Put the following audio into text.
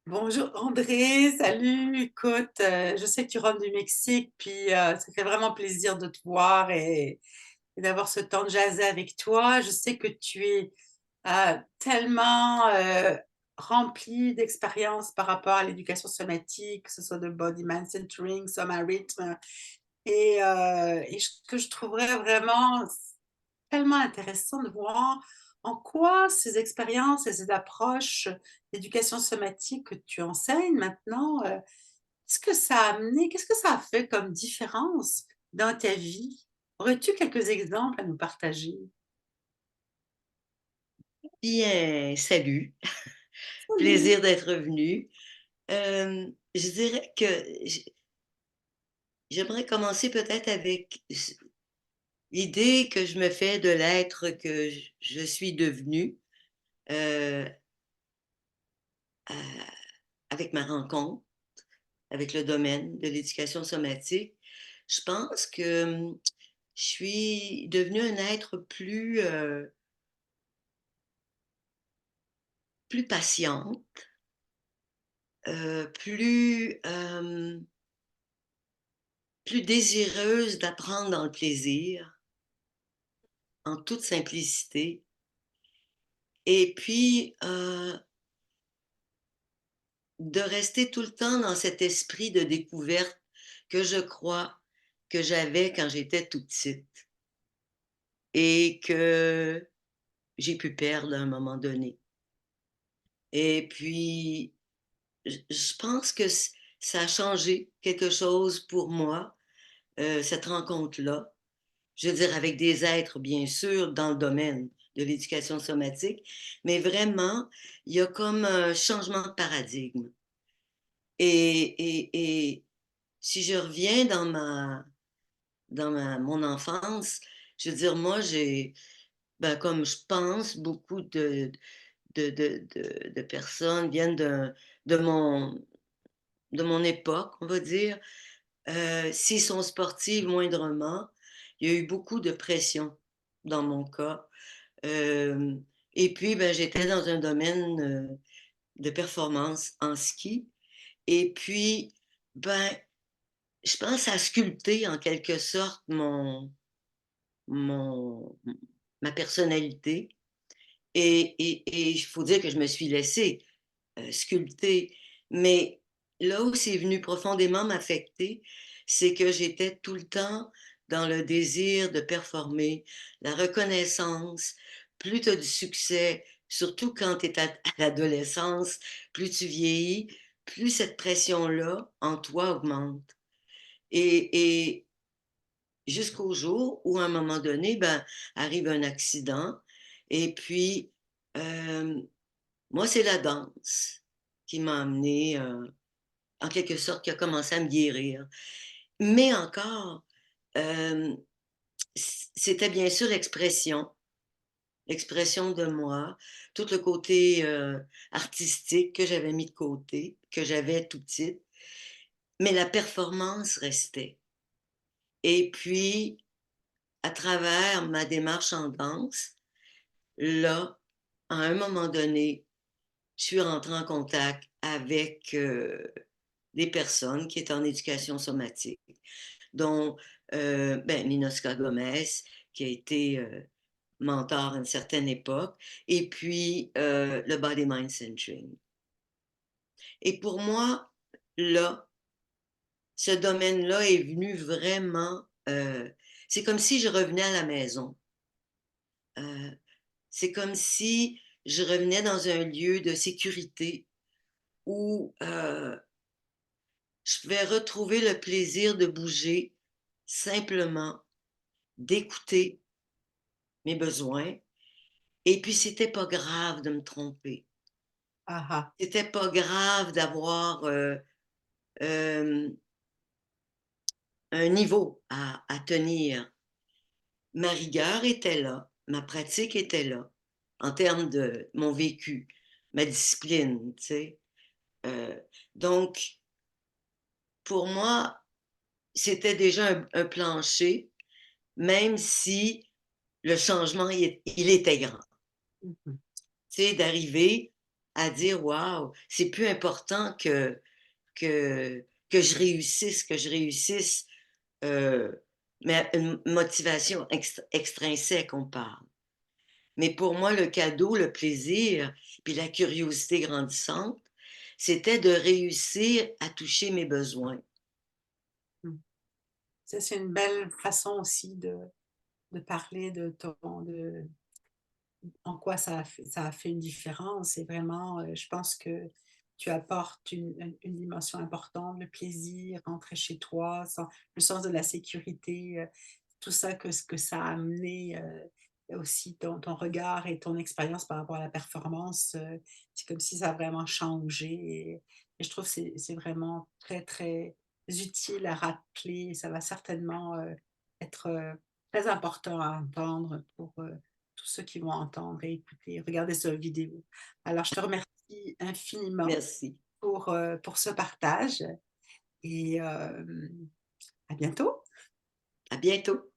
Bonjour André, salut, écoute, je sais que tu rentres du Mexique, puis ça fait vraiment plaisir de te voir et d'avoir ce temps de jaser avec toi. Je sais que tu es tellement rempli d'expérience par rapport à l'éducation somatique, que ce soit de body mind centering, soma rhythm, que je trouverais vraiment tellement intéressant de voir en quoi ces expériences et ces approches d'éducation somatique que tu enseignes maintenant, qu'est-ce que ça a amené, qu'est-ce que ça a fait comme différence dans ta vie? Aurais-tu quelques exemples à nous partager? Bien, salut, Salut. plaisir d'être venu. Je dirais que j'aimerais commencer peut-être avec l'idée que je me fais de l'être que je suis devenu euh, à- avec ma rencontre, avec le domaine de l'éducation somatique. Je pense que je suis devenue un être plus patiente, plus désireuse d'apprendre dans le plaisir, en toute simplicité. Et puis, de rester tout le temps dans cet esprit de découverte que je crois que j'avais quand j'étais toute petite et que j'ai pu perdre à un moment donné. Et puis, je pense que ça a changé quelque chose pour moi, cette rencontre-là. Je veux dire, avec des êtres, bien sûr, dans le domaine de l'éducation somatique, mais vraiment, il y a comme un changement de paradigme. Et si je reviens mon enfance, je veux dire, moi, ben, comme je pense, beaucoup de personnes viennent de mon, de mon époque, on va dire. S'ils sont sportifs moindrement, il y a eu beaucoup de pression dans mon cas. Euh, et puis, ben, j'étais dans un domaine de performance en ski. Et puis, ben, je pense à sculpter en quelque sorte mon, ma personnalité. Et il faut dire que je me suis laissée sculpter. Mais là où c'est venu profondément m'affecter, c'est que j'étais tout le temps dans le désir de performer, la reconnaissance. Plus tu as du succès, surtout quand tu es à l'adolescence, plus tu vieillis, plus cette pression-là en toi augmente. Et jusqu'au jour où, à un moment donné, ben, arrive un accident. Et puis, euh, moi, c'est la danse qui m'a amené, en quelque sorte, qui a commencé à me guérir. Mais encore, euh, c'était bien sûr l'expression de moi, tout le côté artistique que j'avais mis de côté, que j'avais tout petit, mais la performance restait. Et puis, à travers ma démarche en danse, là, à un moment donné, je suis rentrée en contact avec des personnes qui étaient en éducation somatique, dont ben, Ninoska Gomez, qui a été mentor à une certaine époque, et puis le Body Mind Centering. Et pour moi, là, ce domaine-là est venu vraiment, c'est comme si je revenais à la maison. Euh, c'est comme si je revenais dans un lieu de sécurité où je pouvais retrouver le plaisir de bouger simplement, d'écouter mes besoins. Et puis, c'était pas grave de me tromper. Ah ah. C'était pas grave d'avoir euh, un niveau à tenir. Ma rigueur était là, ma pratique était là, en termes de mon vécu, ma discipline, tu sais. Euh, donc, pour moi, c'était déjà un plancher, même si le changement, il était grand. Mhm. Tu sais, d'arriver. à dire: «Waouh, c'est plus important que je réussisse, mais une motivation extrinsèque, on parle. Mais pour moi, le cadeau, le plaisir, puis la curiosité grandissante, c'était de réussir à toucher mes besoins. Mmh. Ça, c'est une belle façon aussi de parler de en quoi ça a fait une différence. Et vraiment, je pense que tu apportes une dimension importante, le plaisir, rentrer chez toi, le sens de la sécurité, tout ça, ce que ça a amené, aussi ton regard et ton expérience par rapport à la performance. C'est comme si ça a vraiment changé. Et je trouve que c'est vraiment très, très utile à rappeler. Ça va certainement être très important à entendre pour tous ceux qui vont entendre et écouter, regarder cette vidéo. Alors, je te remercie infiniment Merci. pour ce partage et à bientôt. À bientôt.